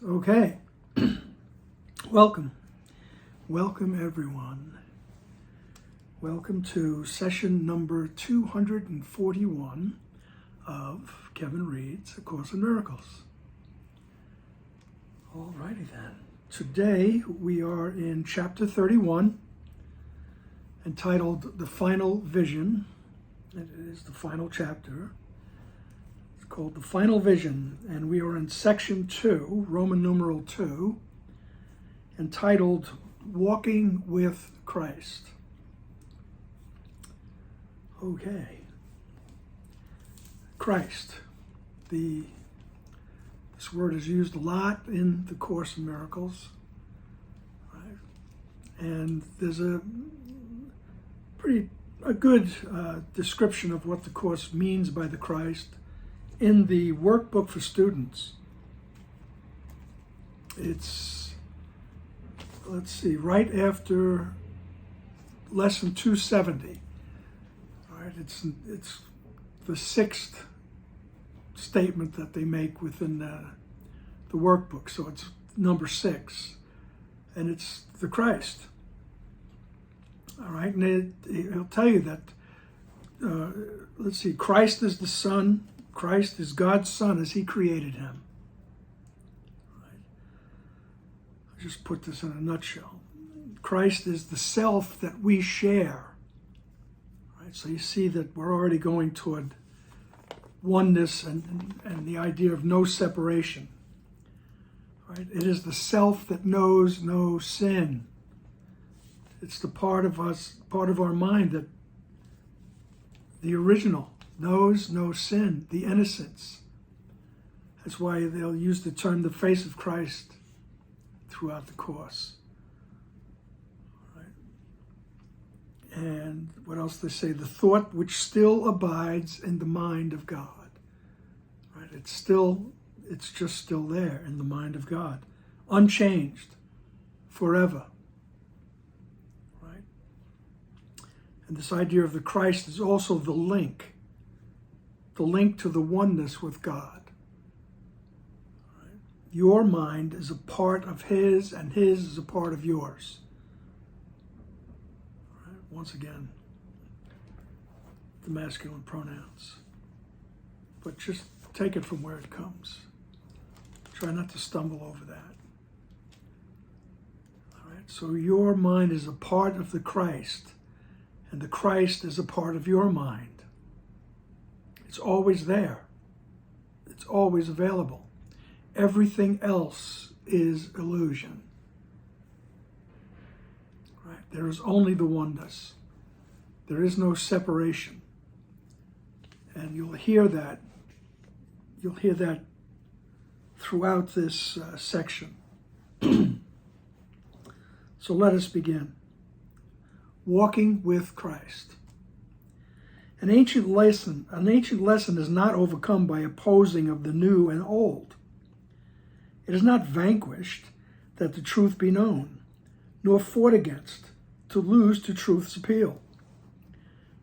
Okay, welcome everyone. Welcome to session number 241 of Kevin Reads A Course in Miracles. Alrighty then. Today we are in chapter 31, entitled The Final Vision. It is the final chapter. It's called The Final Vision, and we are in section 2, Roman numeral 2, entitled Walking with Christ. Okay. Christ. This word is used a lot in the Course in Miracles. Right? And there's a good description of what the Course means by the Christ in the workbook for students. It's, let's see, right after lesson 270. All right, it's the sixth statement that they make within the workbook. So it's number 6, and it's the Christ. All right, and it'll tell you that, let's see, Christ is the Son. Christ is God's Son as He created Him. Right. I'll just put this in a nutshell. Christ is the self that we share. Right. So you see that we're already going toward oneness and the idea of no separation. Right. It is the self that knows no sin. It's the part of us, part of our mind that the original knows no sin, the innocence. That's why they'll use the term the face of Christ throughout the Course. Right. And what else they say? The thought which still abides in the mind of God. Right. It's just still there in the mind of God. Unchanged. Forever. Right. And this idea of the Christ is also the link to the oneness with God. Right? Your mind is a part of His, and His is a part of yours. Right? Once again, the masculine pronouns. But just take it from where it comes. Try not to stumble over that. All right? So your mind is a part of the Christ, and the Christ is a part of your mind. It's always there. It's always available. Everything else is illusion. Right? There is only the oneness. There is no separation. And you'll hear that. You'll hear that throughout this section. So let us begin. Walking with Christ. An ancient lesson is not overcome by opposing of the new and old. It is not vanquished that the truth be known, nor fought against to lose to truth's appeal.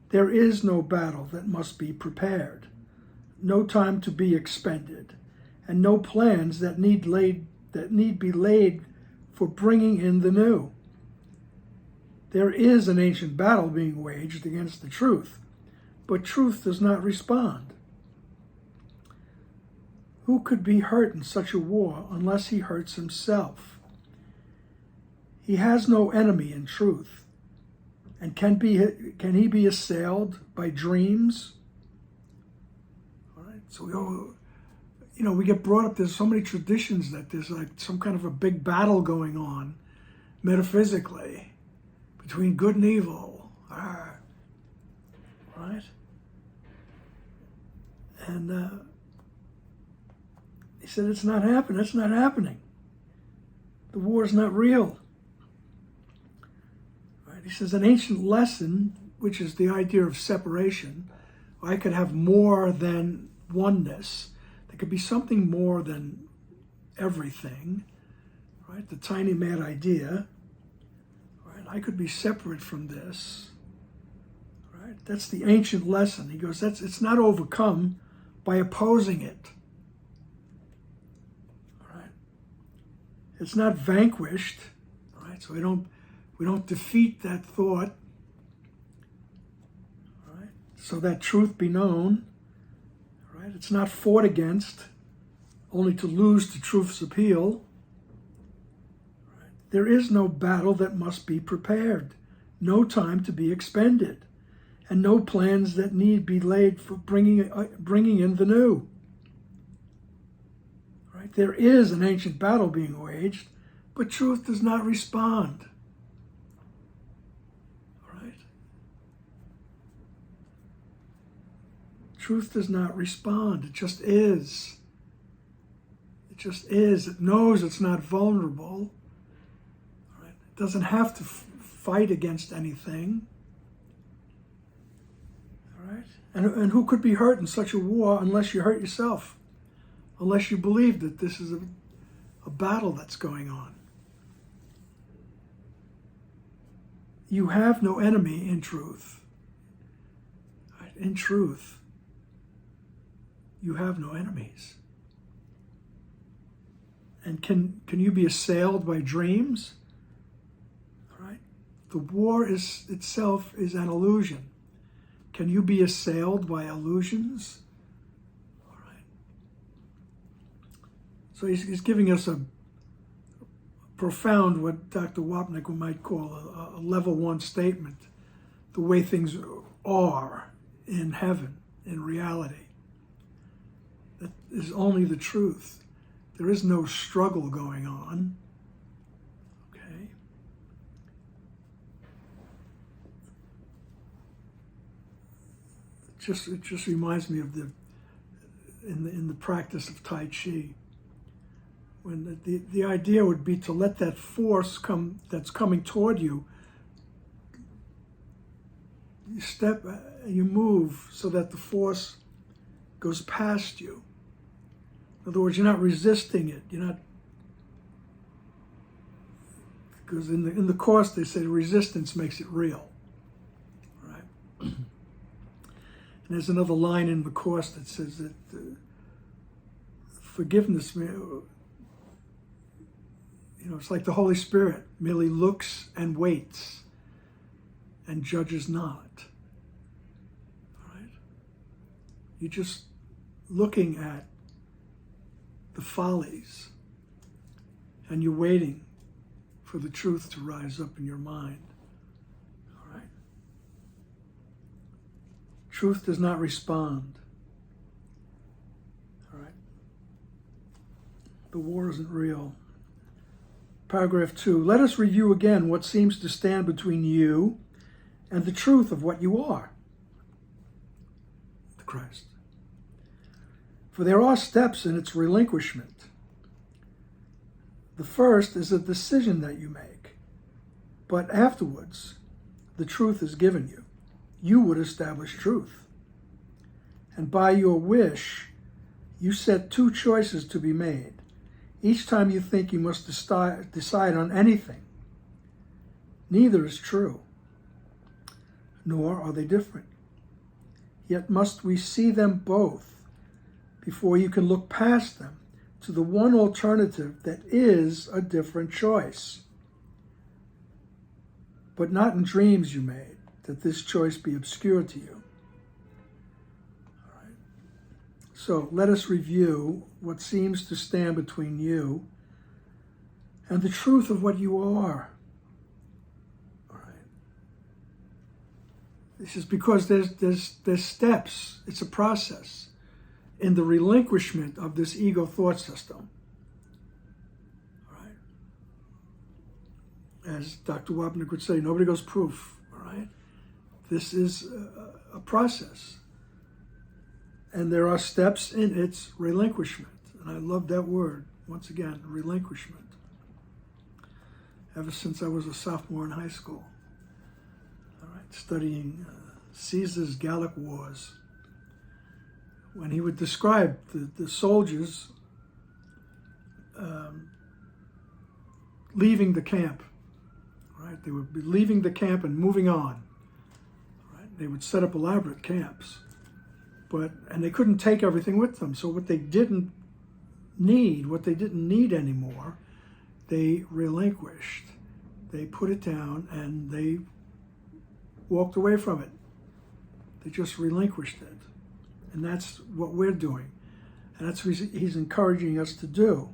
There is no battle that must be prepared, no time to be expended, and no plans that need be laid for bringing in the new. There is an ancient battle being waged against the truth, but truth does not respond. Who could be hurt in such a war unless he hurts himself? He has no enemy in truth. And can he be assailed by dreams? All right. So we get brought up. There's so many traditions that there's like some kind of a big battle going on metaphysically between good and evil. Right? And he said, it's not happening. It's not happening. The war is not real. Right? He says, an ancient lesson, which is the idea of separation. I could have more than oneness. There could be something more than everything. Right? The tiny mad idea. Right? I could be separate from this. Right? That's the ancient lesson. He goes, it's not overcome by opposing it. All right? It's not vanquished, right? So we don't defeat that thought, right? So that truth be known, right? It's not fought against, only to lose to truth's appeal. Right? There is no battle that must be prepared, no time to be expended, and no plans that need be laid for bringing in the new. Right? There is an ancient battle being waged, but truth does not respond. Right? Truth does not respond. It just is. It just is. It knows it's not vulnerable. Right? It doesn't have to fight against anything. All right? And who could be hurt in such a war unless you hurt yourself? Unless you believe that this is a battle that's going on. You have no enemy in truth. Right? In truth, you have no enemies. And can you be assailed by dreams? All right? The war itself is an illusion. Can you be assailed by illusions? All right. So he's giving us a profound, what Dr. Wapnick might call a level 1 statement, the way things are in heaven, in reality. That is only the truth. There is no struggle going on. Okay? It just reminds me of in the practice of Tai Chi, when the idea would be to let that force that's coming toward you, you move so that the force goes past you. In other words, you're not resisting it. You're not, because in the Course they say resistance makes it real, right? And there's another line in the Course that says that forgiveness, it's like the Holy Spirit merely looks and waits and judges not. All right? You're just looking at the follies, and you're waiting for the truth to rise up in your mind. All right? Truth does not respond. All right? The war isn't real. Paragraph 2, let us review again what seems to stand between you and the truth of what you are, the Christ. For there are steps in its relinquishment. The first is a decision that you make, but afterwards, the truth is given you. You would establish truth. And by your wish, you set 2 choices to be made. Each time you think you must decide on anything, neither is true, nor are they different. Yet must we see them both before you can look past them to the one alternative that is a different choice. But not in dreams you made, that this choice be obscure to you. All right. So let us review what seems to stand between you and the truth of what you are. All right. This is because there's steps. It's a process in the relinquishment of this ego thought system. All right. As Dr. Wapnick would say, nobody goes proof. All right. This is a process. And there are steps in its relinquishment. And I love that word, once again, relinquishment. Ever since I was a sophomore in high school, all right, studying Caesar's Gallic Wars, when he would describe the soldiers leaving the camp, right? They would be leaving the camp and moving on, right? They would set up elaborate camps, and they couldn't take everything with them. So what they didn't need anymore, they relinquished. They put it down and they walked away from it. They just relinquished it. And that's what we're doing. And that's what he's encouraging us to do.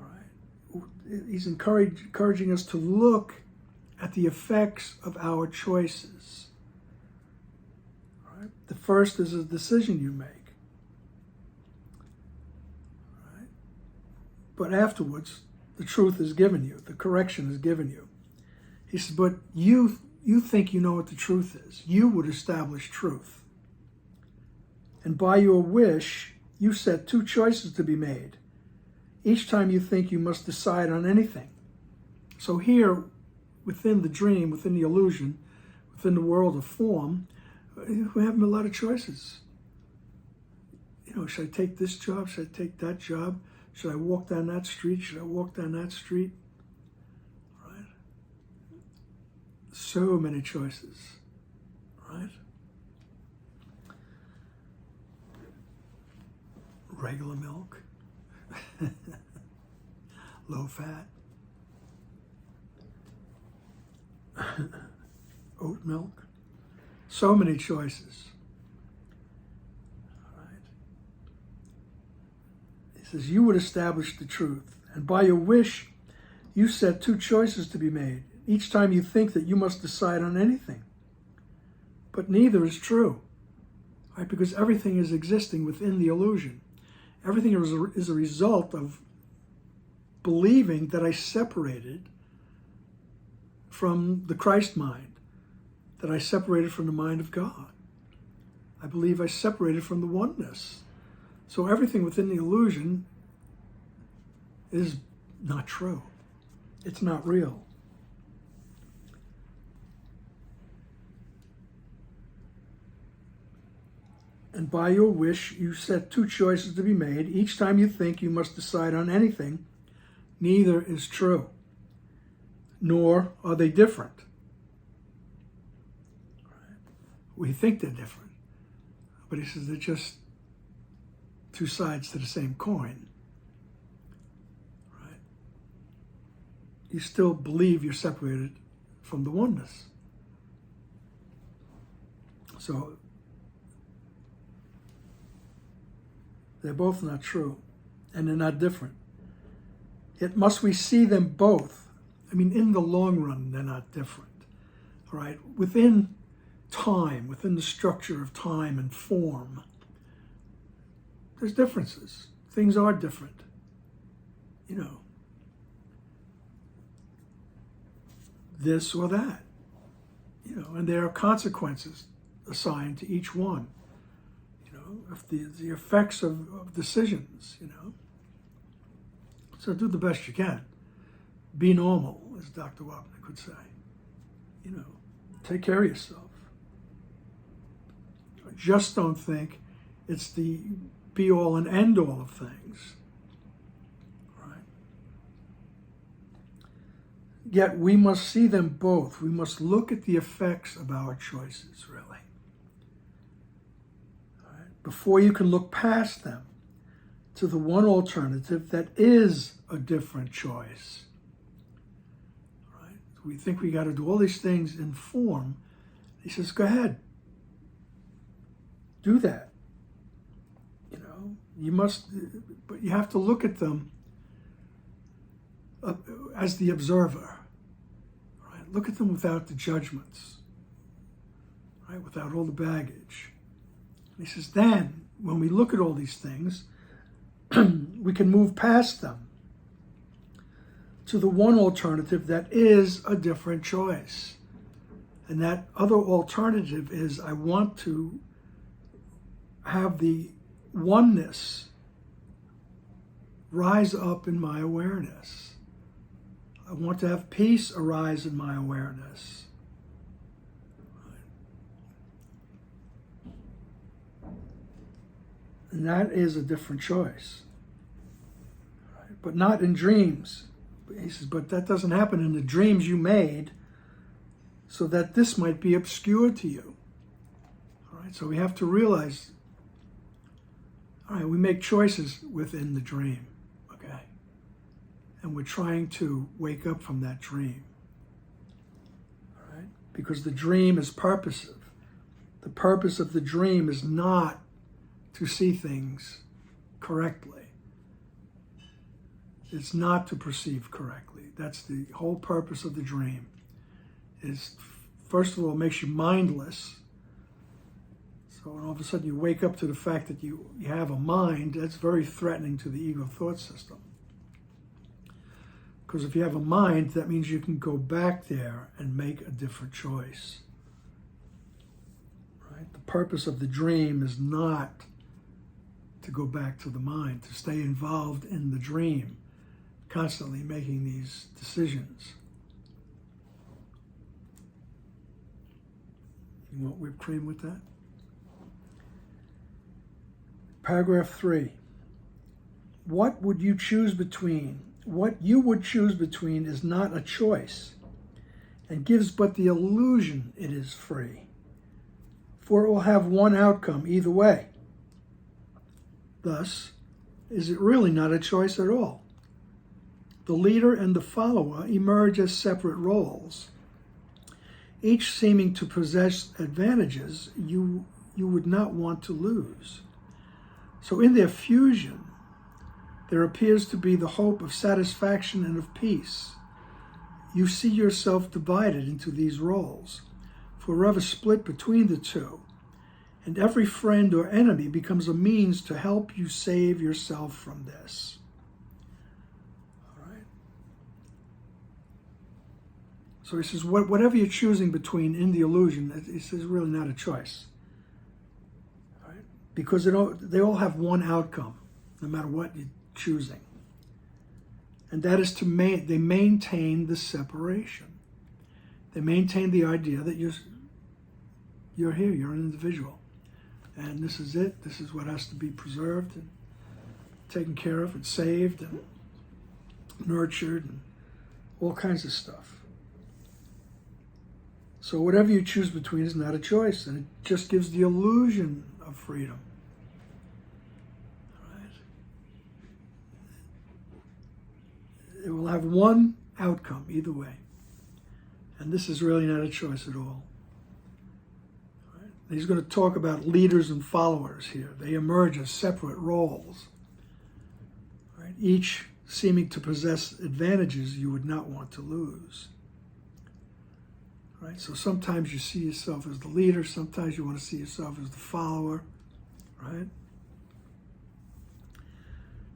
All right. He's encouraging us to look at the effects of our choices. All right. The first is a decision you make. All right. But afterwards, the truth is given you. The correction is given you. He says, but you think you know what the truth is. You would establish truth. And by your wish, you set two choices to be made. Each time you think you must decide on anything. So here, within the dream, within the illusion, within the world of form, we have a lot of choices. You know, should I take this job? Should I take that job? Should I walk down that street? Should I walk down that street? Right? So many choices, right? Regular milk, low fat, oat milk, so many choices. All right. He says, you would establish the truth, and by your wish, you set two choices to be made. Each time you think that you must decide on anything. But neither is true, right? Because everything is existing within the illusion. Everything is a result of believing that I separated from the Christ mind, that I separated from the mind of God. I believe I separated from the oneness. So everything within the illusion is not true. It's not real. And by your wish, you set two choices to be made. Each time you think you must decide on anything, neither is true, nor are they different. We think they're different, but he says they're just two sides to the same coin. Right? You still believe you're separated from the oneness. So they're both not true, and they're not different. Yet must we see them both? I mean, in the long run, they're not different. All right? Within time, within the structure of time and form, there's differences. Things are different. You know, this or that. You know, and there are consequences assigned to each one. Of the effects of decisions, you know. So do the best you can. Be normal, as Dr. Wapnick would say. You know, take care of yourself. Just don't think it's the be-all and end-all of things. Right? Yet we must see them both. We must look at the effects of our choices, really. Before you can look past them to the one alternative that is a different choice. Right? We think we got to do all these things in form. He says, go ahead. Do that. You know, you must, but you have to look at them as the observer. Right? Look at them without the judgments. Right? Without all the baggage. He says, then, when we look at all these things, we can move past them to the one alternative that is a different choice. And that other alternative is I want to have the oneness rise up in my awareness. I want to have peace arise in my awareness. And that is a different choice. Right? But not in dreams. He says, but that doesn't happen in the dreams you made so that this might be obscured to you. All right, so we have to realize, all right, we make choices within the dream, okay? and we're trying to wake up from that dream. All right? Because the dream is purposive. The purpose of the dream is not to see things correctly. It's not to perceive correctly. That's the whole purpose of the dream. Is, first of all, it makes you mindless. So when all of a sudden you wake up to the fact that you have a mind, that's very threatening to the ego thought system. Because if you have a mind, that means you can go back there and make a different choice. Right? The purpose of the dream is not to go back to the mind, to stay involved in the dream, constantly making these decisions. You want whipped cream with that? Paragraph 3. What would you choose between? What you would choose between is not a choice, and gives but the illusion it is free. For it will have one outcome either way. Thus, is it really not a choice at all? The leader and the follower emerge as separate roles, each seeming to possess advantages you would not want to lose. So in their fusion, there appears to be the hope of satisfaction and of peace. You see yourself divided into these roles, forever split between the two, and every friend or enemy becomes a means to help you save yourself from this. All right. So he says, whatever you're choosing between in the illusion, he says, really not a choice. All right? Because they all have one outcome, no matter what you're choosing. And that is they maintain the separation. They maintain the idea that you're here, you're an individual. And this is it. This is what has to be preserved and taken care of and saved and nurtured and all kinds of stuff. So whatever you choose between is not a choice, and it just gives the illusion of freedom. All right? It will have one outcome either way. And this is really not a choice at all. He's going to talk about leaders and followers here. They emerge as separate roles, right? Each seeming to possess advantages you would not want to lose. Right? So sometimes you see yourself as the leader, sometimes you want to see yourself as the follower, right?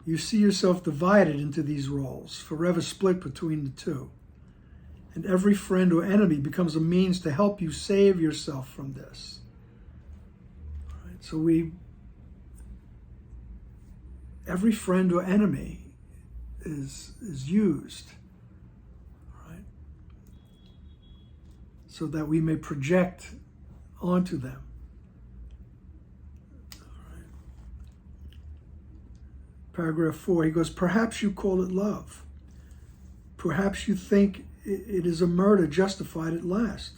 You see yourself divided into these roles, forever split between the two. And every friend or enemy becomes a means to help you save yourself from this. So every friend or enemy is used, right? So that we may project onto them. All right. Paragraph 4, he goes, perhaps you call it love. Perhaps you think it is a murder justified at last.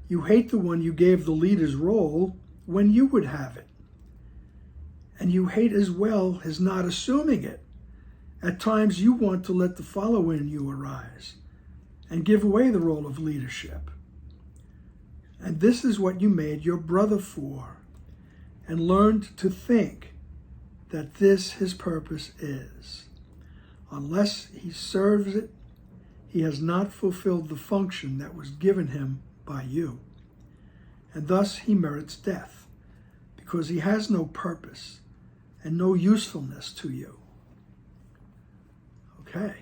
You hate the one you gave the leader's role when you would have it. And you hate as well his not assuming it. At times you want to let the follower in you arise and give away the role of leadership. And this is what you made your brother for, and learned to think that this his purpose is. Unless he serves it, he has not fulfilled the function that was given him by you. And thus he merits death, because he has no purpose and no usefulness to you. Okay.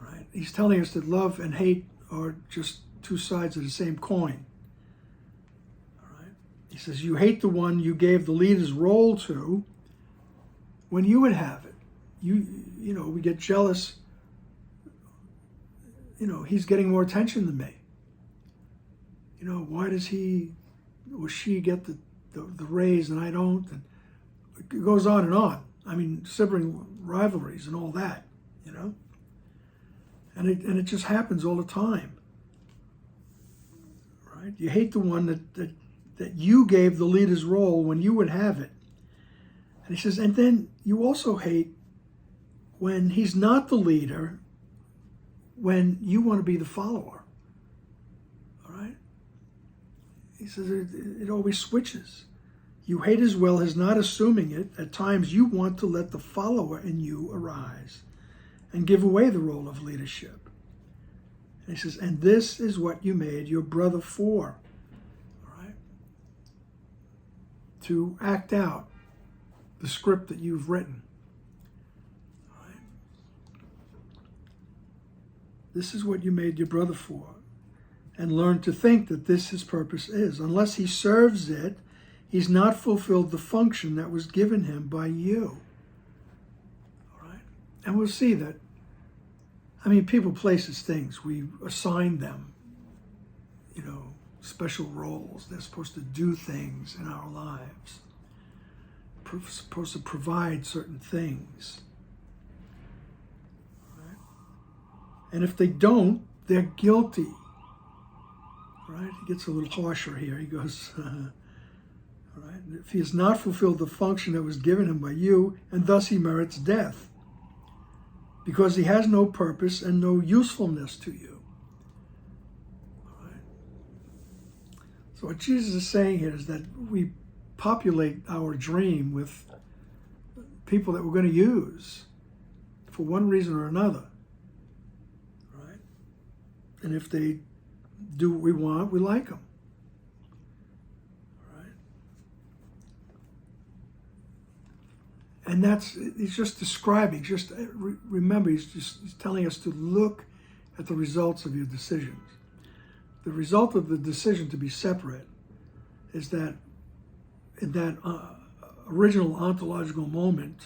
All right. He's telling us that love and hate are just two sides of the same coin. All right. He says, you hate the one you gave the leader's role to when you would have it. You know, we get jealous. You know, he's getting more attention than me. You know, why does he or she get the raise and I don't? And it goes on and on. I mean, sibling rivalries and all that, you know? And it just happens all the time, right? You hate the one that you gave the leader's role when you would have it. And he says, and then you also hate when he's not the leader, when you want to be the follower. All right? He says it always switches. You hate his will, his not assuming it. At times you want to let the follower in you arise and give away the role of leadership. And he says, and this is what you made your brother for. All right? To act out the script that you've written. All right? This is what you made your brother for. And learn to think that this his purpose is. Unless he serves it, he's not fulfilled the function that was given him by you. All right? And we'll see that, I mean, people, places, things, we assign them, special roles. They're supposed to do things in our lives. Supposed to provide certain things. All right? And if they don't, they're guilty. Right? He gets a little harsher here. He goes, all right, if he has not fulfilled the function that was given him by you, and thus he merits death, because he has no purpose and no usefulness to you. All right? So what Jesus is saying here is that we populate our dream with people that we're going to use for one reason or another. Right? And if they do what we want, we like them. Right? And he's just describing, remember, he's telling us to look at the results of your decisions. The result of the decision to be separate is that in that original ontological moment,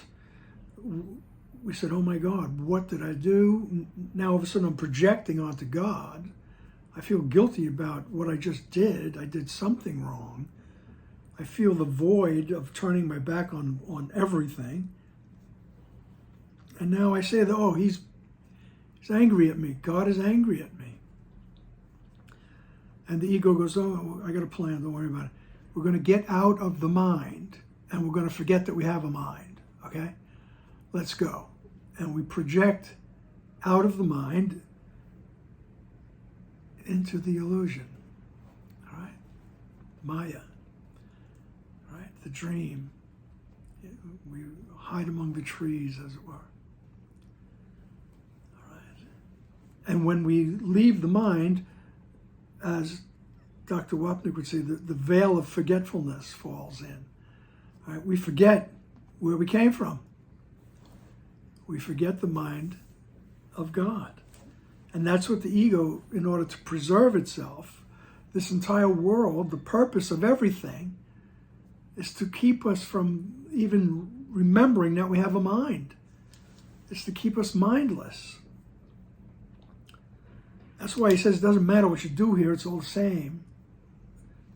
we said, oh my God, what did I do? Now all of a sudden I'm projecting onto God. I feel guilty about what I just did. I did something wrong. I feel the void of turning my back on everything. And now I say that, oh, he's angry at me. God is angry at me. And the ego goes, oh, I got a plan, don't worry about it. We're going to get out of the mind, and we're going to forget that we have a mind, okay? Let's go. And we project out of the mind into the illusion, all right? Maya, right? The dream. We hide among the trees, as it were. All right? And when we leave the mind, as Dr. Wapnick would say, the veil of forgetfulness falls in. All right? We forget where we came from. We forget the mind of God. And that's what the ego, in order to preserve itself, this entire world, the purpose of everything, is to keep us from even remembering that we have a mind. It's to keep us mindless. That's why he says it doesn't matter what you do here, it's all the same.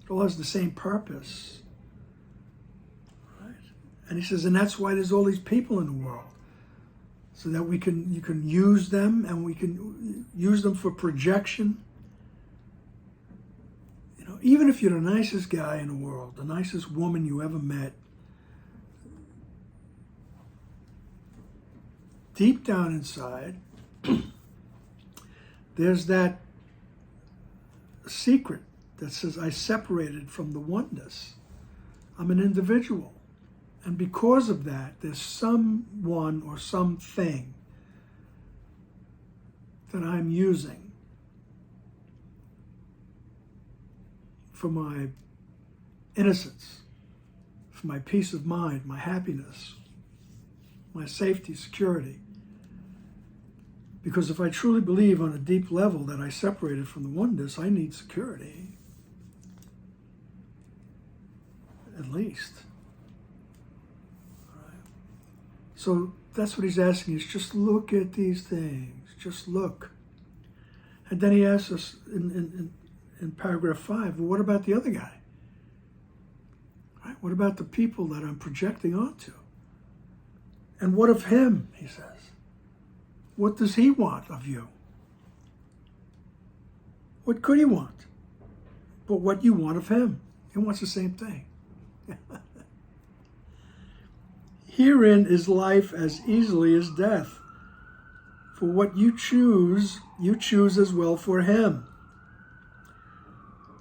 It all has the same purpose. Right? And he says, and that's why there's all these people in the world. So that you can use them, and we can use them for projection. Even if you're the nicest guy in the world, the nicest woman you ever met, deep down inside, there's that secret that says, I separated from the oneness. I'm an individual. And because of that, there's someone or something that I'm using for my innocence, for my peace of mind, my happiness, my safety, security. Because if I truly believe on a deep level that I separated from the oneness, I need security. At least. So that's what he's asking is just look at these things. Just look. And then he asks us in paragraph 5, well, what about the other guy? Right? What about the people that I'm projecting onto? And what of him, he says? What does he want of you? What could he want? But what you want of him. He wants the same thing. Herein is life as easily as death. For what you choose as well for him.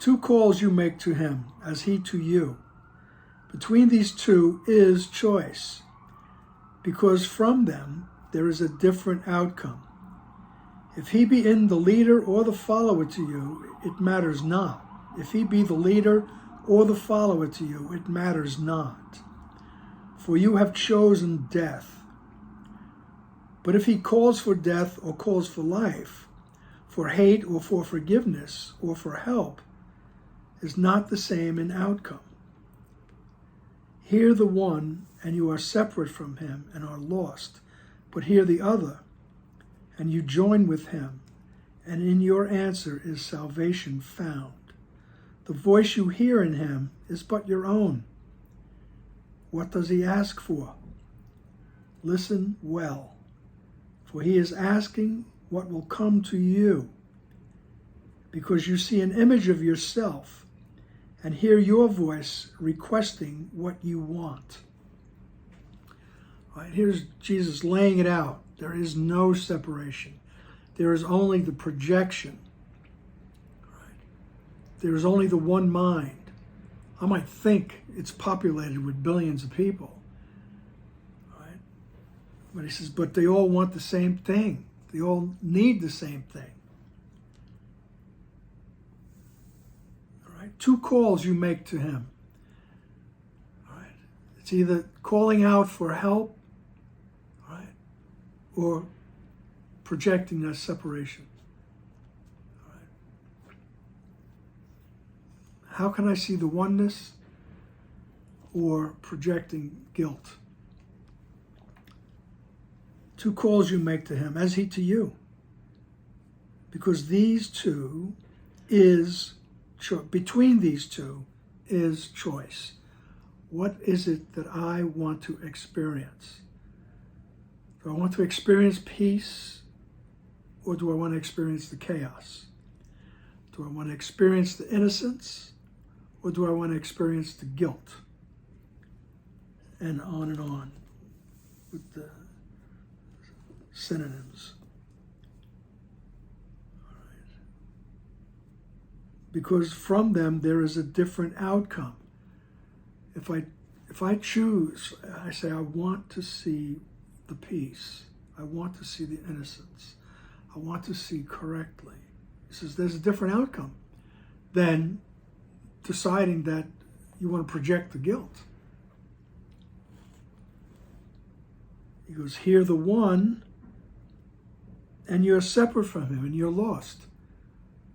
2 calls you make to him, as he to you. Between these 2 is choice, because from them there is a different outcome. If he be in the leader or the follower to you, it matters not. If he be the leader or the follower to you, it matters not. For you have chosen death. But if he calls for death or calls for life, for hate or for forgiveness or for help, is not the same in outcome. Hear the one, and you are separate from him and are lost. But hear the other, and you join with him, and in your answer is salvation found. The voice you hear in him is but your own. What does he ask for? Listen well, for he is asking what will come to you, because you see an image of yourself and hear your voice requesting what you want. All right, here's Jesus laying it out. There is no separation. There is only the projection. Right? There is only the one mind. I might think it's populated with billions of people. Right? But he says, but they all want the same thing. They all need the same thing. All right? 2 calls you make to him. All right? It's either calling out for help, right, or projecting that separation. All right? How can I see the oneness or projecting guilt? 2 calls you make to him, as he to you. Because these 2 is, between these 2 is choice. What is it that I want to experience? Do I want to experience peace, or do I want to experience the chaos? Do I want to experience the innocence, or do I want to experience the guilt? And on with the synonyms. All right. Because from them there is a different outcome. If I choose, I say, I want to see the peace. I want to see the innocence. I want to see correctly. He says there's a different outcome than deciding that you want to project the guilt. He goes, hear the one, and you're separate from him, and you're lost.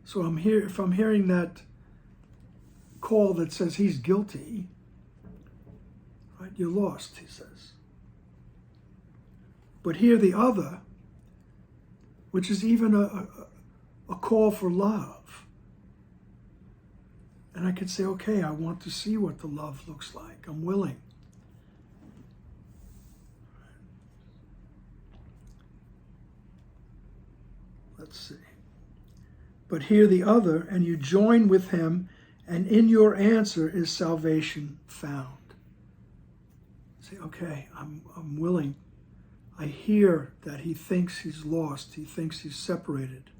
So if I'm hearing that call that says he's guilty, right, you're lost, he says. But hear the other, which is even a call for love. And I could say, okay, I want to see what the love looks like. I'm willing. Let's see. But hear the other, and you join with him, and in your answer is salvation found. Say, okay, I'm willing. I hear that he thinks he's lost. He thinks he's separated.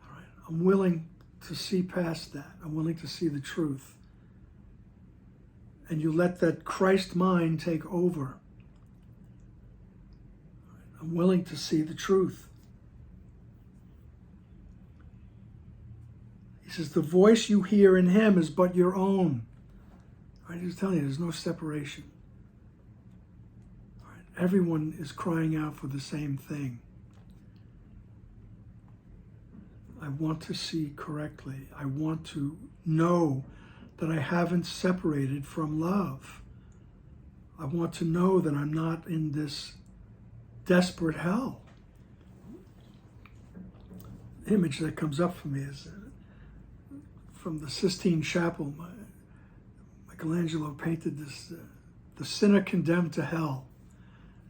All right, I'm willing to see past that. I'm willing to see the truth. And you let that Christ mind take over. I'm willing to see the truth. He says, the voice you hear in him is but your own. All right, he's telling you, there's no separation. All right, everyone is crying out for the same thing. I want to see correctly. I want to know that I haven't separated from love. I want to know that I'm not in this desperate hell. The image that comes up for me is from the Sistine Chapel. Michelangelo painted this, the sinner condemned to hell.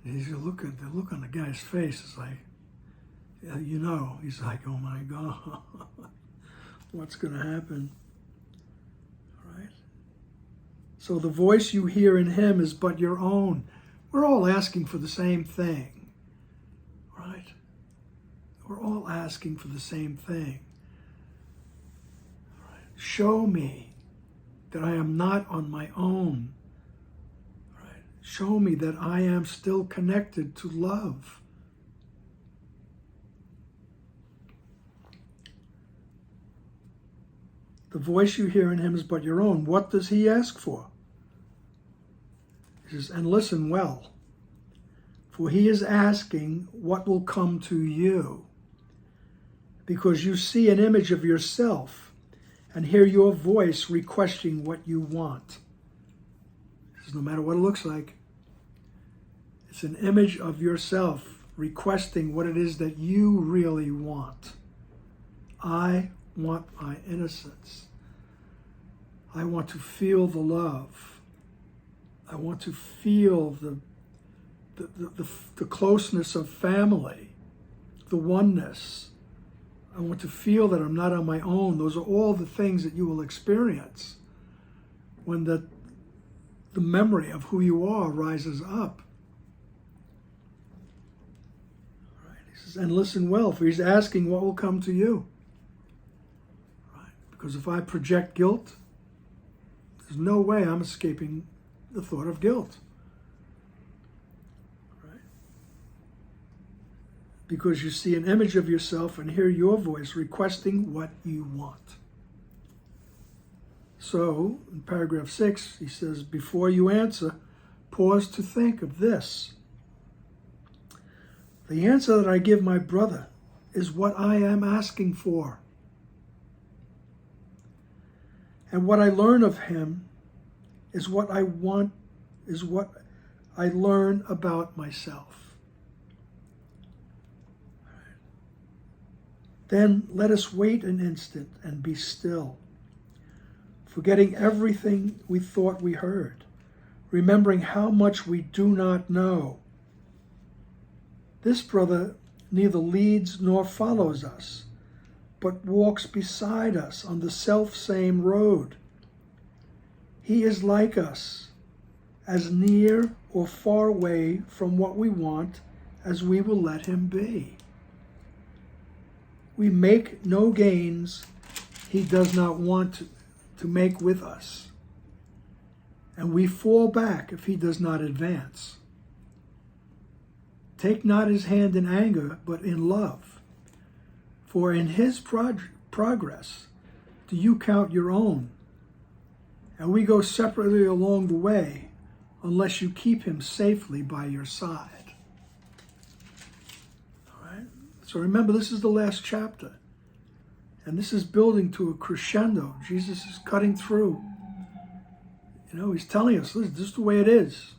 And the look on the guy's face is like, you know, he's like, oh my God, what's going to happen? All right? So the voice you hear in him is but your own. We're all asking for the same thing, right? We're all asking for the same thing. Right? Show me that I am not on my own. Right? Show me that I am still connected to love. The voice you hear in him is but your own. What does he ask for? He says, and listen well, for he is asking what will come to you, because you see an image of yourself and hear your voice requesting what you want. He says, no matter what it looks like, it's an image of yourself requesting what it is that you really want. I want my innocence. I want to feel the love. I want to feel the closeness of family, the oneness. I want to feel that I'm not on my own. Those are all the things that you will experience when the memory of who you are rises up. Right. He says, and listen well, for he's asking what will come to you. Right. Because if I project guilt, there's no way I'm escaping the thought of guilt. Right? Because you see an image of yourself and hear your voice requesting what you want. So, in paragraph 6, he says, before you answer, pause to think of this. The answer that I give my brother is what I am asking for. And what I learn of him is what I want, is what I learn about myself. Then let us wait an instant and be still, forgetting everything we thought we heard, remembering how much we do not know. This brother neither leads nor follows us, but walks beside us on the self-same road. He is like us, as near or far away from what we want as we will let him be. We make no gains he does not want to make with us, and we fall back if he does not advance. Take not his hand in anger, but in love. For in his progress do you count your own, and we go separately along the way unless you keep him safely by your side. All right? So remember, this is the last chapter, and this is building to a crescendo. Jesus is cutting through. You know, he's telling us, listen, this is the way it is.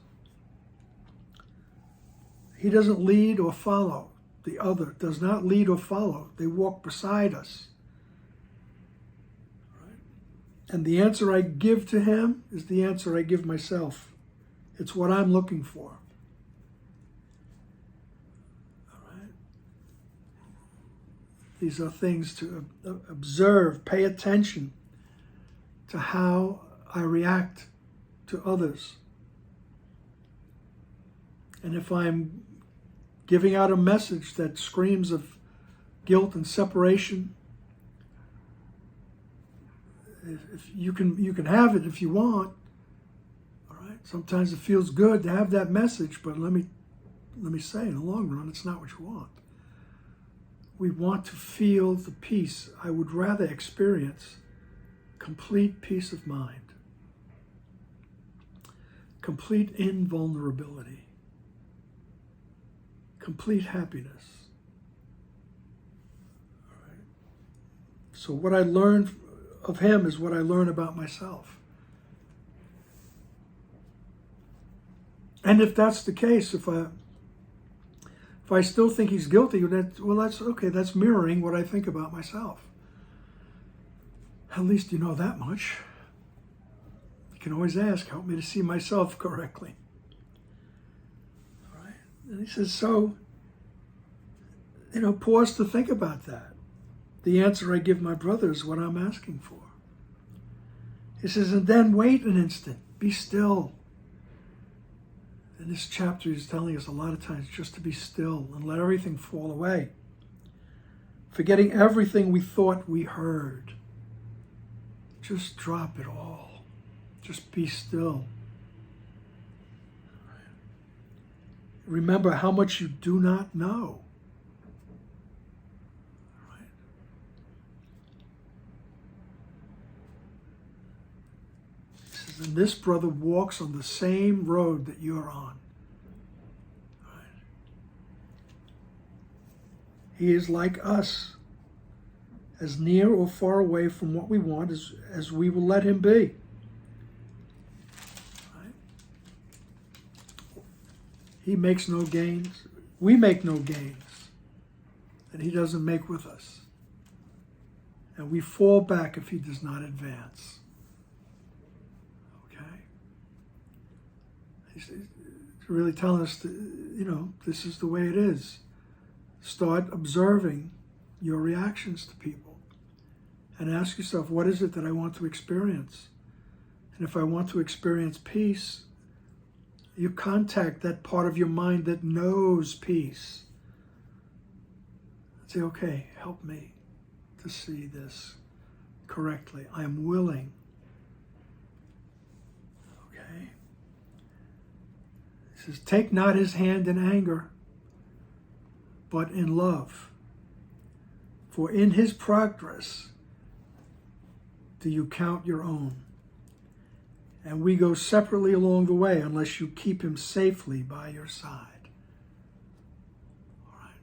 He doesn't lead or follow. The other does not lead or follow. They walk beside us. Right? And the answer I give to him is the answer I give myself. It's what I'm looking for. All right? These are things to observe, pay attention to how I react to others. And if I'm giving out a message that screams of guilt and separation, if you can have it if you want. All right. Sometimes it feels good to have that message, but let me say, in the long run, it's not what you want. We want to feel the peace. I would rather experience complete peace of mind, complete invulnerability, complete happiness. All right. So what I learned of him is what I learn about myself. And if that's the case, if I still think he's guilty, that's okay. That's mirroring what I think about myself. At least you know that much. You can always ask, help me to see myself correctly. All right. And he says, so, pause to think about that. The answer I give my brother is what I'm asking for. He says, and then wait an instant Be still. In this chapter, he's telling us a lot of times just to be still and let everything fall away. Forgetting everything we thought we heard. Just drop it all. Just be still. Remember how much you do not know. Right? He says, and this brother walks on the same road that you're on. Right? He is like us, as near or far away from what we want as we will let him be. He makes no gains. We make no gains that he doesn't make with us. And we fall back if he does not advance. Okay? He's really telling us, this is the way it is. Start observing your reactions to people. And ask yourself, what is it that I want to experience? And if I want to experience peace, you contact that part of your mind that knows peace. Say, okay, help me to see this correctly. I am willing. Okay? He says, take not his hand in anger, but in love. For in his progress do you count your own. And we go separately along the way unless you keep him safely by your side. All right.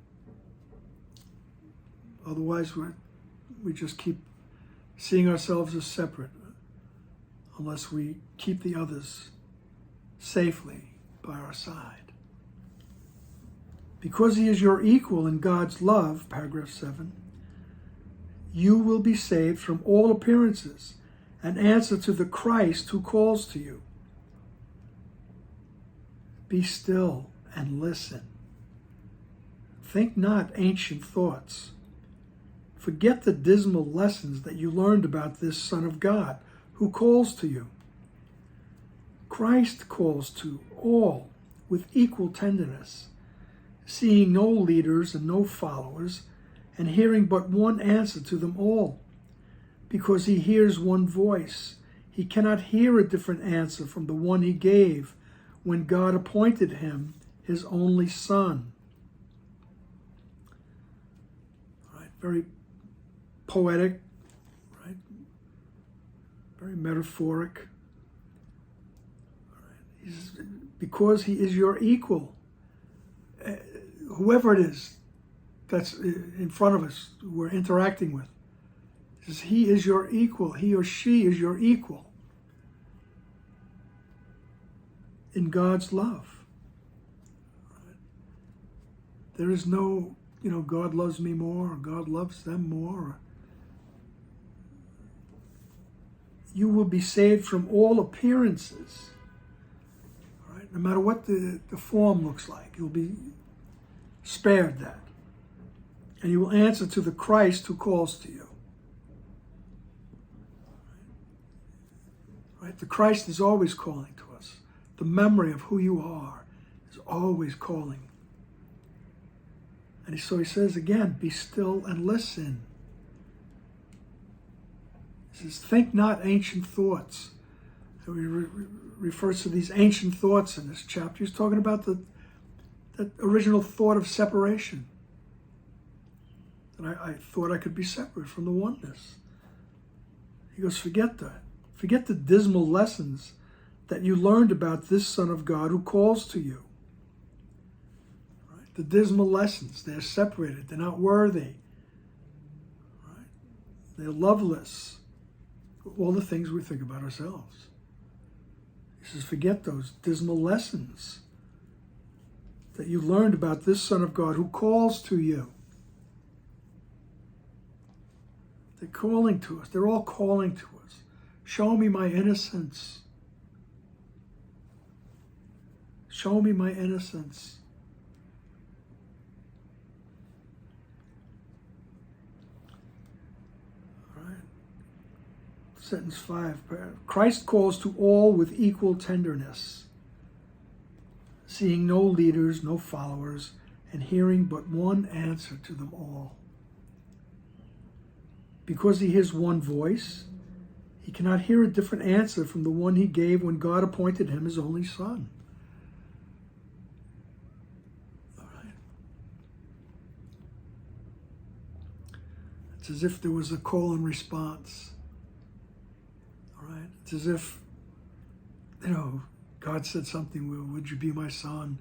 Otherwise, we just keep seeing ourselves as separate unless we keep the others safely by our side. Because he is your equal in God's love, paragraph 7, you will be saved from all appearances and answer to the Christ who calls to you. Be still and listen. Think not ancient thoughts. Forget the dismal lessons that you learned about this Son of God who calls to you. Christ calls to all with equal tenderness, seeing no leaders and no followers, and hearing but one answer to them all. Because he hears one voice, he cannot hear a different answer from the one he gave when God appointed him his only Son. Right? Very poetic, right? Very metaphoric. Right? Because he is your equal. Whoever it is that's in front of us, we're interacting with. He is your equal. He or she is your equal in God's love. Right? There is no, God loves me more, or God loves them more. You will be saved from all appearances. Right? No matter what the form looks like, you'll be spared that. And you will answer to the Christ who calls to you. Right? The Christ is always calling to us. The memory of who you are is always calling. And so he says again, be still and listen. He says, think not ancient thoughts. And he refers to these ancient thoughts in this chapter. He's talking about that original thought of separation. And I thought I could be separate from the oneness. He goes, forget that. Forget the dismal lessons that you learned about this Son of God who calls to you. Right? The dismal lessons, they're separated, they're not worthy. Right? They're loveless. All the things we think about ourselves. He says, forget those dismal lessons that you learned about this Son of God who calls to you. They're calling to us. They're all calling to us. Show me my innocence. Show me my innocence. All right. sentence 5. Christ calls to all with equal tenderness, seeing no leaders, no followers, and hearing but one answer to them all. Because he hears one voice, he cannot hear a different answer from the one he gave when God appointed him his only Son. All right. It's as if there was a call and response. All right. It's as if, God said something, "Well, would you be my son?"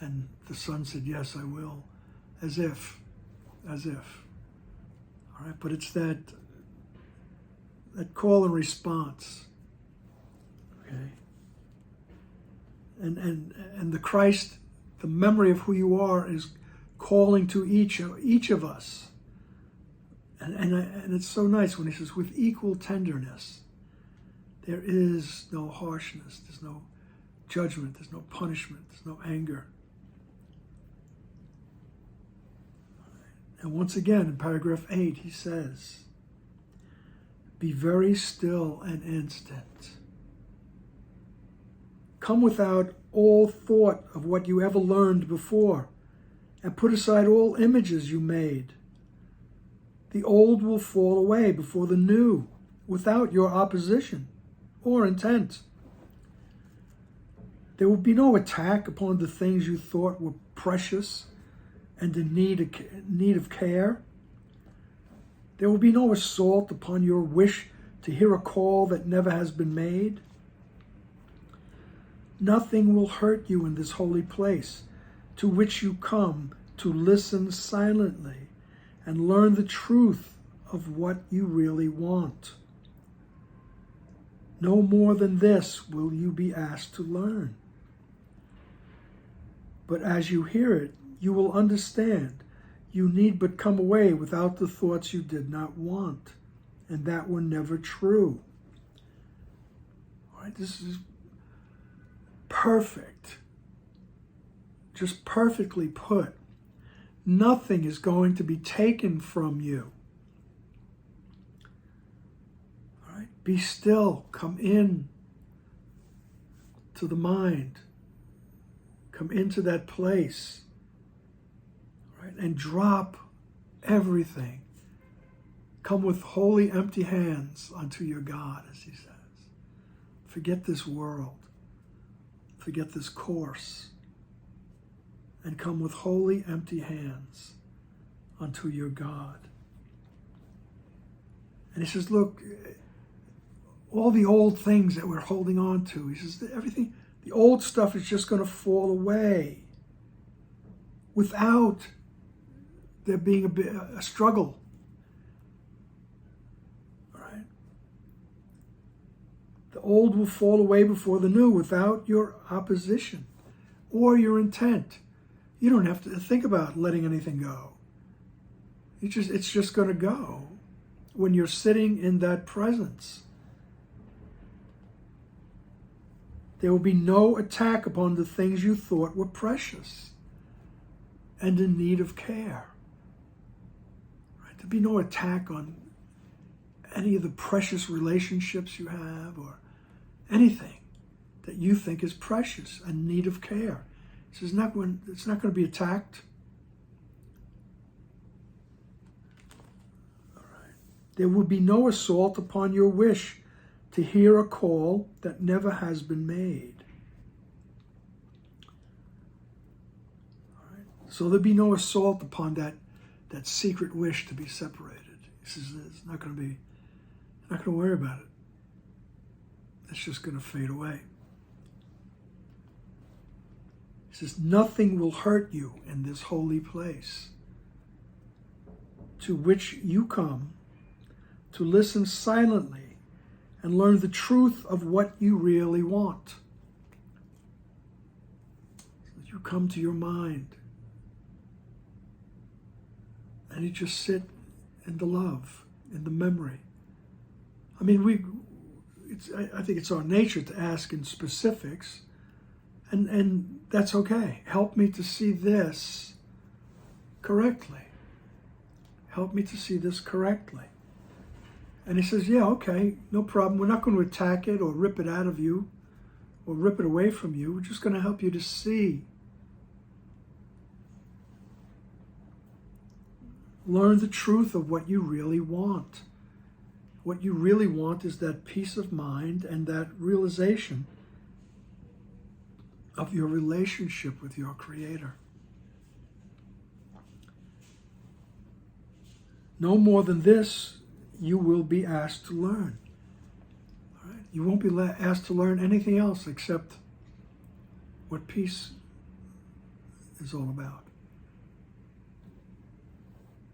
And the son said, "Yes, I will." As if. All right, but it's that call and response. Okay. And the Christ, the memory of who you are, is calling to each of us. And it's so nice when he says, with equal tenderness. There is no harshness, there's no judgment, there's no punishment, there's no anger. And once again, in paragraph 8, he says, be very still an instant. Come without all thought of what you ever learned before, and put aside all images you made. The old will fall away before the new, without your opposition or intent. There will be no attack upon the things you thought were precious and in need of care. There will be no assault upon your wish to hear a call that never has been made. Nothing will hurt you in this holy place, to which you come to listen silently and learn the truth of what you really want. No more than this will you be asked to learn. But as you hear it, you will understand you need but come away without the thoughts you did not want and that were never true. All right, this is perfect, just perfectly put. Nothing is going to be taken from you. All right, be still, come in to the mind, come into that place. And drop everything. Come with holy empty hands unto your God, as he says. Forget this world. Forget this course. And come with holy empty hands unto your God. And he says, look, all the old things that we're holding on to, he says, everything, the old stuff is just going to fall away without there being a struggle. All right? The old will fall away before the new without your opposition or your intent. You don't have to think about letting anything go. It's just going to go when you're sitting in that presence. There will be no attack upon the things you thought were precious and in need of care. There'll be no attack on any of the precious relationships you have or anything that you think is precious and need of care. It's not going to be attacked. All right. There will be no assault upon your wish to hear a call that never has been made. All right. So there'll be no assault upon that secret wish to be separated. He says it's not going to worry about it. It's just going to fade away. He says, nothing will hurt you in this holy place, to which you come to listen silently and learn the truth of what you really want. You come to your mind and you just sit in the love, in the memory. I mean, I think it's our nature to ask in specifics, and that's okay. Help me to see this correctly. Help me to see this correctly. And he says, yeah, okay, no problem. We're not going to attack it or rip it out of you or rip it away from you. We're just going to help you to see. Learn the truth of what you really want. What you really want is that peace of mind and that realization of your relationship with your Creator. No more than this you will be asked to learn. All right? You won't be asked to learn anything else except what peace is all about.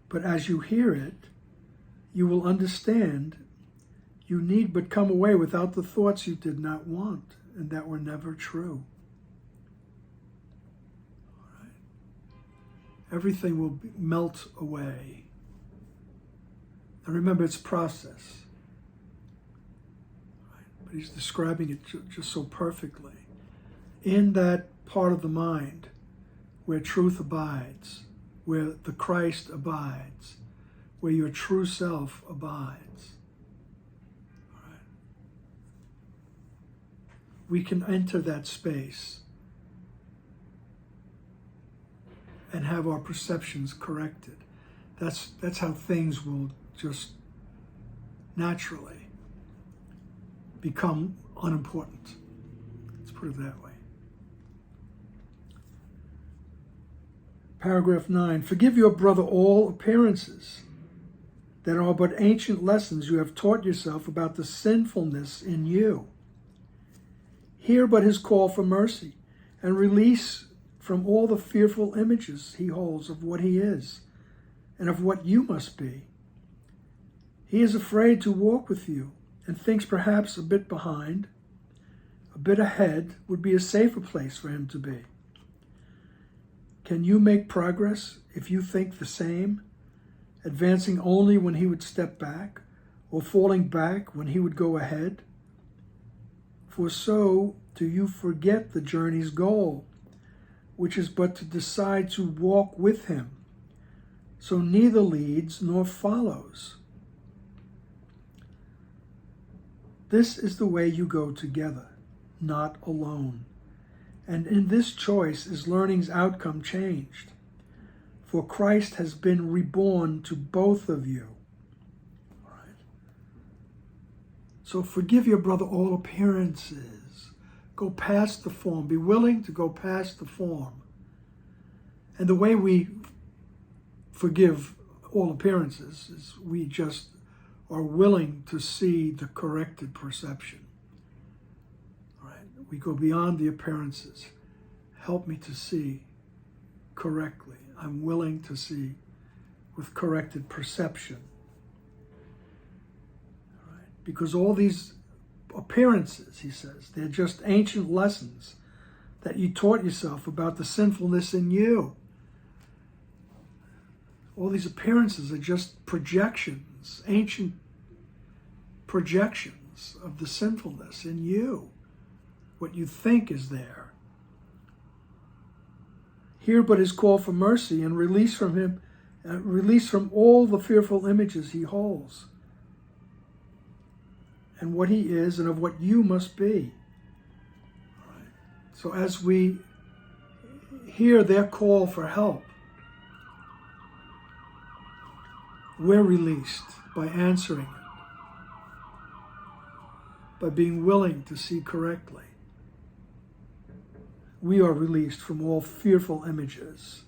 But as you hear it, you will understand you need but come away without the thoughts you did not want and that were never true. All right? Everything will melt away. And remember, it's process. Right? But he's describing it just so perfectly. In that part of the mind where truth abides, where the Christ abides, where your true self abides. All right? We can enter that space and have our perceptions corrected. That's how things will just naturally become unimportant. Let's put it that way. Paragraph 9, forgive your brother all appearances that are but ancient lessons you have taught yourself about the sinfulness in you. Hear but his call for mercy and release from all the fearful images he holds of what he is and of what you must be. He is afraid to walk with you and thinks perhaps a bit behind, a bit ahead would be a safer place for him to be. Can you make progress if you think the same, advancing only when he would step back, or falling back when he would go ahead? For so do you forget the journey's goal, which is but to decide to walk with him, so neither leads nor follows. This is the way you go together, not alone. And in this choice is learning's outcome changed. For Christ has been reborn to both of you. All right. So forgive your brother all appearances. Go past the form. Be willing to go past the form. And the way we forgive all appearances is we just are willing to see the corrected perception. We go beyond the appearances. Help me to see correctly. I'm willing to see with corrected perception. All right? Because all these appearances, he says, they're just ancient lessons that you taught yourself about the sinfulness in you. All these appearances are just projections, ancient projections of the sinfulness in you. What you think is there. Hear but his call for mercy and release from him, release from all the fearful images he holds, and what he is and of what you must be. All right. So as we hear their call for help, we're released by answering it, by being willing to see correctly. We are released from all fearful images.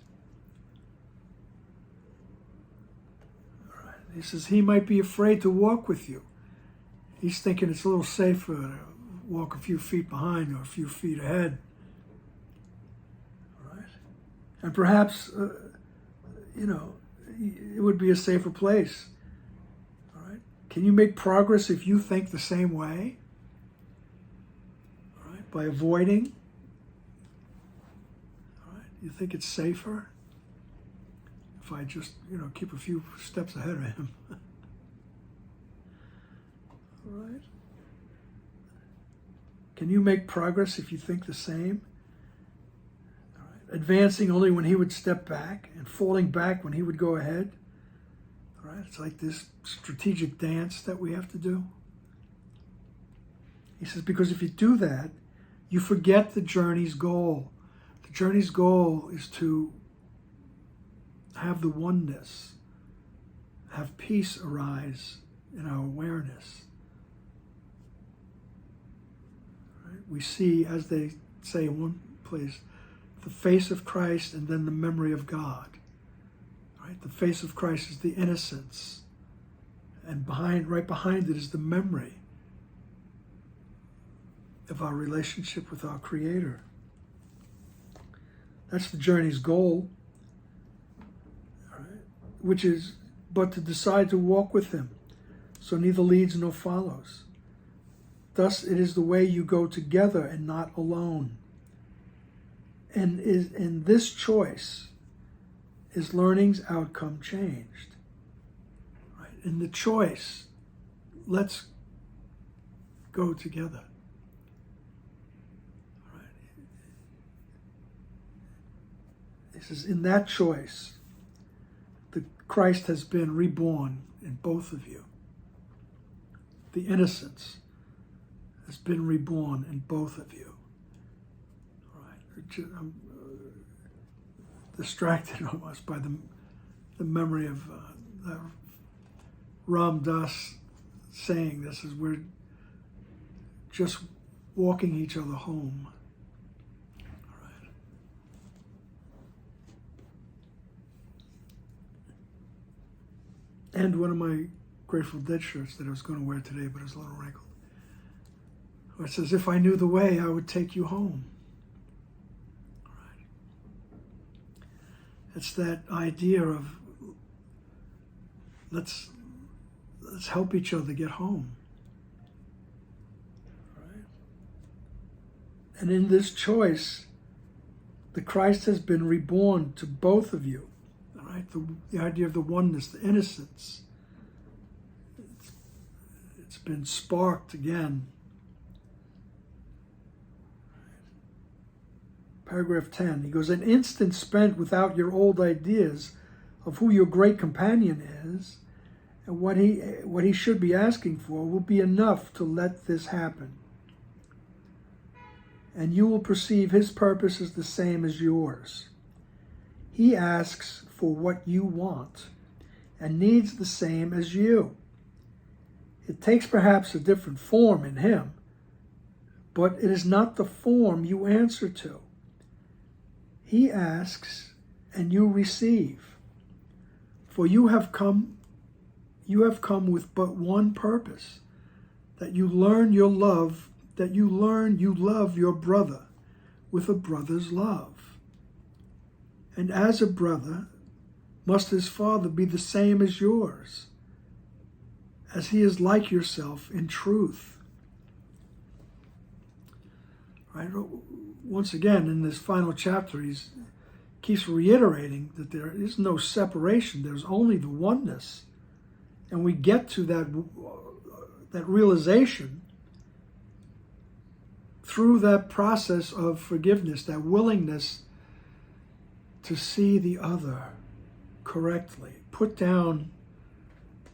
All right. He says he might be afraid to walk with you. He's thinking it's a little safer to walk a few feet behind or a few feet ahead. All right. And perhaps, it would be a safer place. All right. Can you make progress if you think the same way? All right. By avoiding. You think it's safer if I just, keep a few steps ahead of him? All right. Can you make progress if you think the same? All right. Advancing only when he would step back and falling back when he would go ahead. All right. Right? It's like this strategic dance that we have to do. He says, because if you do that, you forget the journey's goal. The journey's goal is to have the oneness, have peace arise in our awareness. Right? We see, as they say in one place, the face of Christ and then the memory of God. Right? The face of Christ is the innocence, and right behind it is the memory of our relationship with our Creator. That's the journey's goal, right? Which is but to decide to walk with Him, so neither leads nor follows. Thus it is the way you go together and not alone. And in this choice is learning's outcome changed. Right? In the choice, let's go together. He says, in that choice, the Christ has been reborn in both of you. The innocence has been reborn in both of you. All right. I'm distracted almost by the memory of Ram Dass saying this, as we're just walking each other home. And one of my Grateful Dead shirts that I was going to wear today, but it was a little wrinkled. It says, if I knew the way, I would take you home. All right. It's that idea of let's help each other get home. All right. And in this choice, the Christ has been reborn to both of you. Right? The idea of the oneness, the innocence, it's been sparked again. Paragraph 10, he goes, an instant spent without your old ideas of who your great companion is and what he should be asking for will be enough to let this happen. And you will perceive his purpose is the same as yours. He asks for what you want and needs the same as you. It takes perhaps a different form in him, but it is not the form you answer to. He asks and you receive. For you have come with but one purpose, that you learn you love your brother with a brother's love. And as a brother, must his father be the same as yours, as he is like yourself in truth. Right? Once again, in this final chapter, he keeps reiterating that there is no separation. There's only the oneness. And we get to that realization through that process of forgiveness, that willingness to see the other correctly, put down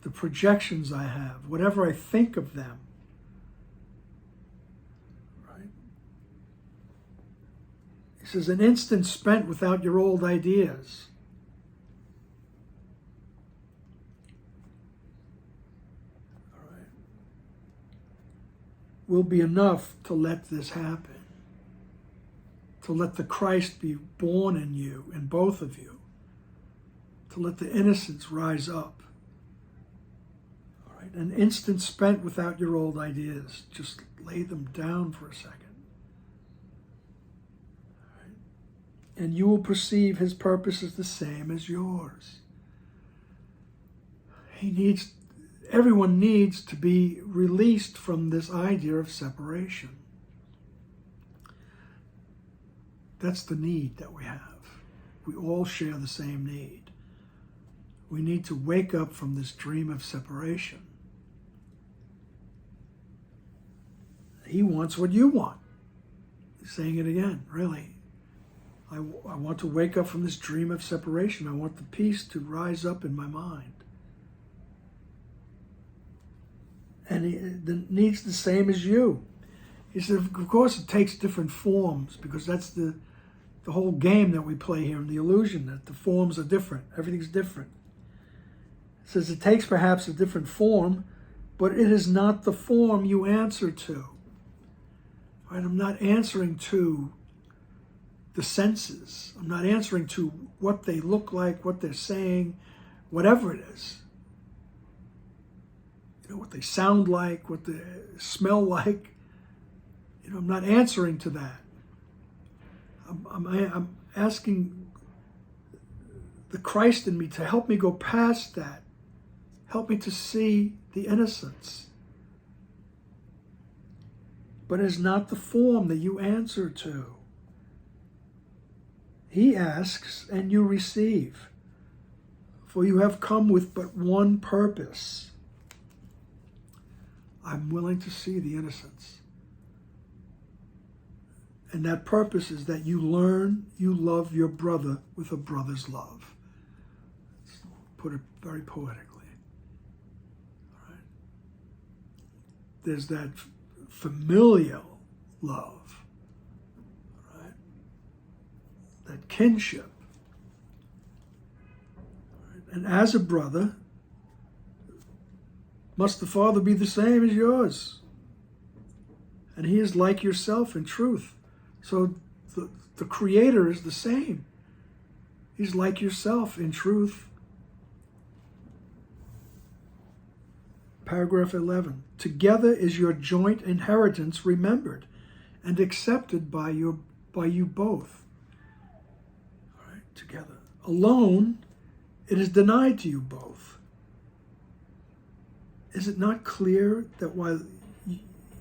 the projections I have, whatever I think of them. Right? He says, an instant spent without your old ideas. All right. Will be enough to let this happen. To let the Christ be born in you, in both of you. To let the innocence rise up. All right, an instant spent without your old ideas. Just lay them down for a second. All right. And you will perceive his purpose is the same as yours. Everyone needs to be released from this idea of separation. That's the need that we have. We all share the same need. We need to wake up from this dream of separation. He wants what you want. He's saying it again, really. I want to wake up from this dream of separation. I want the peace to rise up in my mind. and the need's the same as you. He said, of course it takes different forms, because that's the whole game that we play here, in the illusion that the forms are different. Everything's different. It says it takes perhaps a different form, but it is not the form you answer to. Right? I'm not answering to the senses. I'm not answering to what they look like, what they're saying, whatever it is. What they sound like, what they smell like. I'm not answering to that. I'm asking the Christ in me to help me go past that. Help me to see the innocence. But it is not the form that you answer to. He asks and you receive, for you have come with but one purpose. I'm willing to see the innocence. And that purpose is that you learn you love your brother with a brother's love. Let's put it very poetically. All right. There's that familial love, right? That kinship. Right? And as a brother, must the Father be the same as yours? And he is like yourself in truth. So the Creator is the same. He's like yourself in truth. Paragraph 11. Together is your joint inheritance remembered and accepted by you both. All right, together. Alone, it is denied to you both. Is it not clear that while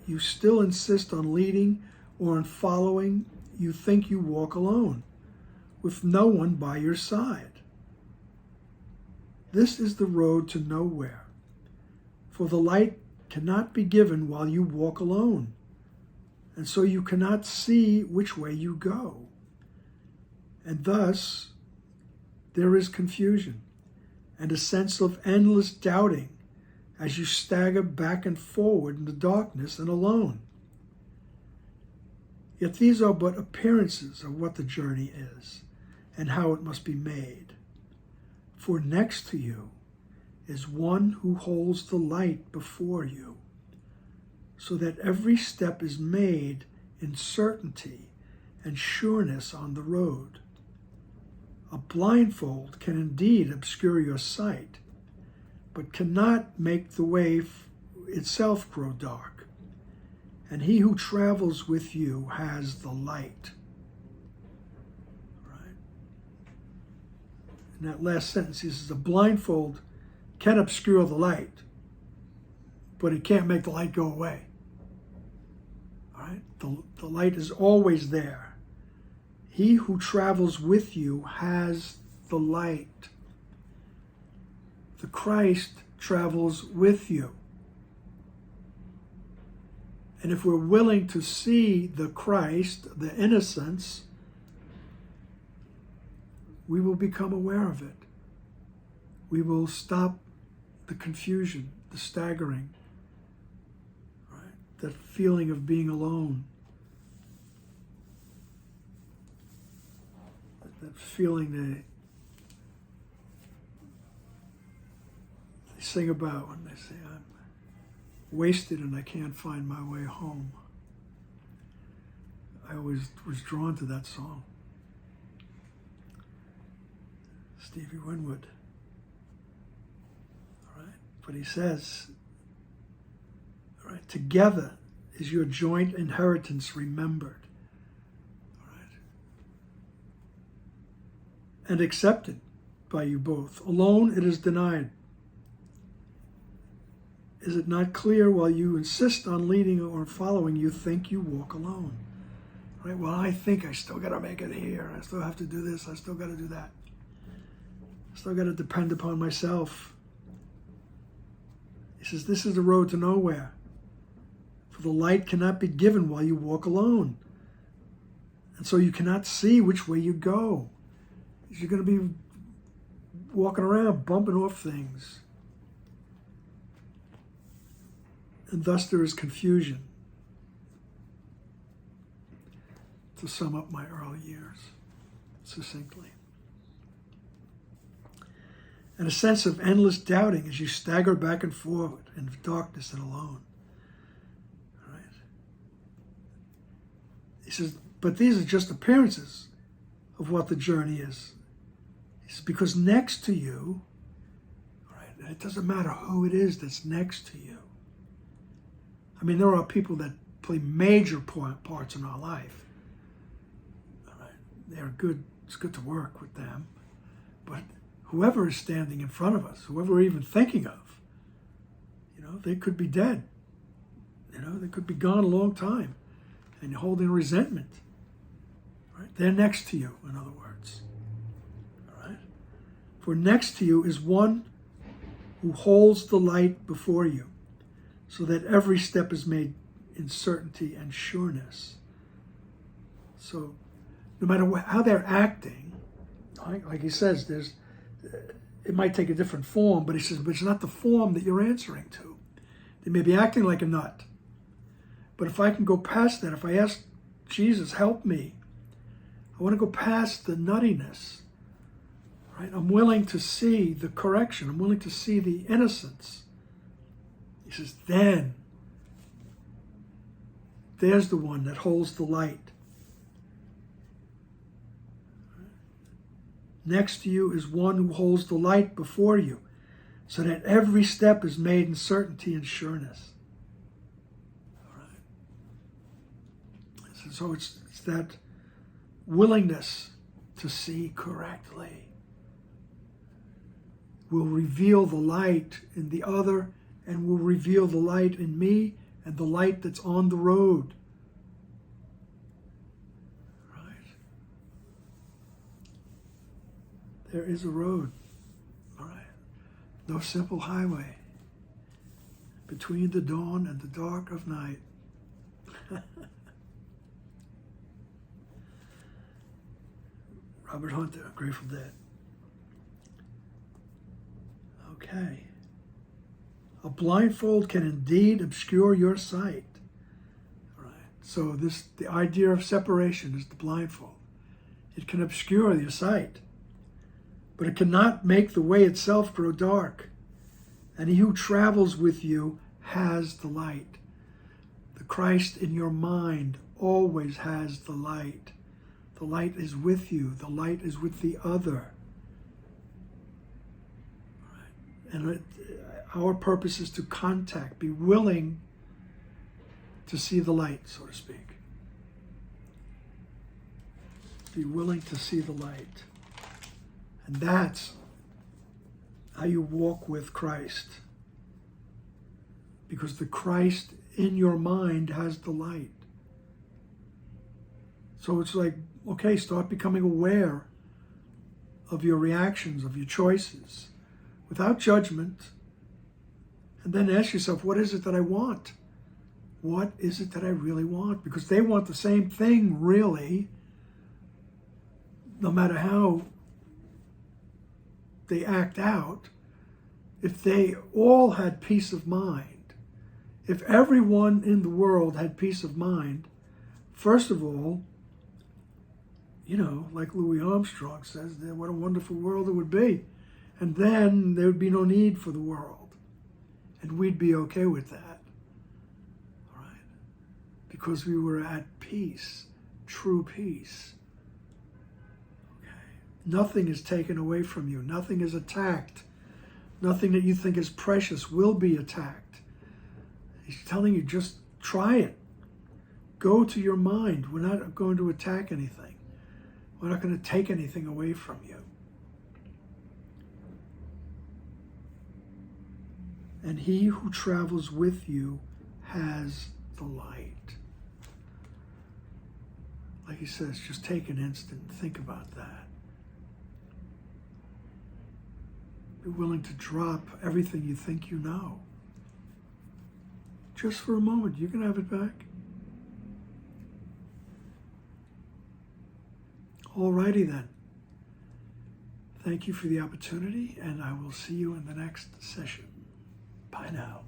you still insist on leading or on following, you think you walk alone, with no one by your side? This is the road to nowhere, for the light cannot be given while you walk alone, and so you cannot see which way you go. And thus, there is confusion and a sense of endless doubting as you stagger back and forward in the darkness and alone. Yet these are but appearances of what the journey is and how it must be made. For next to you is one who holds the light before you, so that every step is made in certainty and sureness on the road. A blindfold can indeed obscure your sight, but cannot make the way itself grow dark. And he who travels with you has the light. Right? In that last sentence, he says, a blindfold can obscure the light, but it can't make the light go away. All right? The light is always there. He who travels with you has the light. The Christ travels with you. And if we're willing to see the Christ, the innocence, we will become aware of it. We will stop the confusion, the staggering, right? That feeling of being alone. That feeling they sing about when they say, I'm wasted and I can't find my way home. I always was drawn to that song. Stevie Winwood. All right, but he says, all right, together is your joint inheritance remembered, all right, and accepted by you both. Alone it is denied. Is it not clear while you insist on leading or following, you think you walk alone? Right? Well, I think I still got to make it here. I still have to do this. I still got to do that. I still got to depend upon myself. He says, this is the road to nowhere. For the light cannot be given while you walk alone. And so you cannot see which way you go. You're going to be walking around, bumping off things. and thus there is confusion, to sum up my early years succinctly. And a sense of endless doubting as you stagger back and forward in darkness and alone. All right. He says, but these are just appearances of what the journey is. He says, because next to you, all right, and it doesn't matter who it is that's next to you. I mean, there are people that play major parts in our life. All right. They're good. It's good to work with them. But whoever is standing in front of us, whoever we're even thinking of, they could be dead. They could be gone a long time and holding resentment. Right? They're next to you, in other words. All right? For next to you is one who holds the light before you, so that every step is made in certainty and sureness. So no matter how they're acting, like he says, it might take a different form, but he says, but it's not the form that you're answering to. They may be acting like a nut. But if I can go past that, if I ask Jesus, help me, I want to go past the nuttiness. Right? I'm willing to see the correction. I'm willing to see the innocence. He says, then there's the one that holds the light. Next to you is one who holds the light before you, so that every step is made in certainty and sureness. All right. So it's that willingness to see correctly will reveal the light in the other, and will reveal the light in me and the light that's on the road. Right? There is a road. All right. No simple highway between the dawn and the dark of night. Robert Hunter, Grateful Dead. Okay. A blindfold can indeed obscure your sight. All right. So the idea of separation is the blindfold. It can obscure your sight, but it cannot make the way itself grow dark. And he who travels with you has the light. The Christ in your mind always has the light. The light is with you. The light is with the other. All right. And our purpose is to contact, be willing to see the light, so to speak. Be willing to see the light. And that's how you walk with Christ. Because the Christ in your mind has the light. So it's like, okay, start becoming aware of your reactions, of your choices, without judgment. And then ask yourself, what is it that I want? What is it that I really want? Because they want the same thing, really, no matter how they act out. If they all had peace of mind, if everyone in the world had peace of mind, first of all, like Louis Armstrong says, what a wonderful world it would be. And then there would be no need for the world. And we'd be okay with that, all right? Because we were at peace, true peace. Okay. Nothing is taken away from you. Nothing is attacked. Nothing that you think is precious will be attacked. He's telling you, just try it. Go to your mind. We're not going to attack anything. We're not going to take anything away from you. And he who travels with you has the light. Like he says, just take an instant and think about that. Be willing to drop everything you think you know. Just for a moment, you can have it back. Alrighty then. Thank you for the opportunity, and I will see you in the next session. Bye now.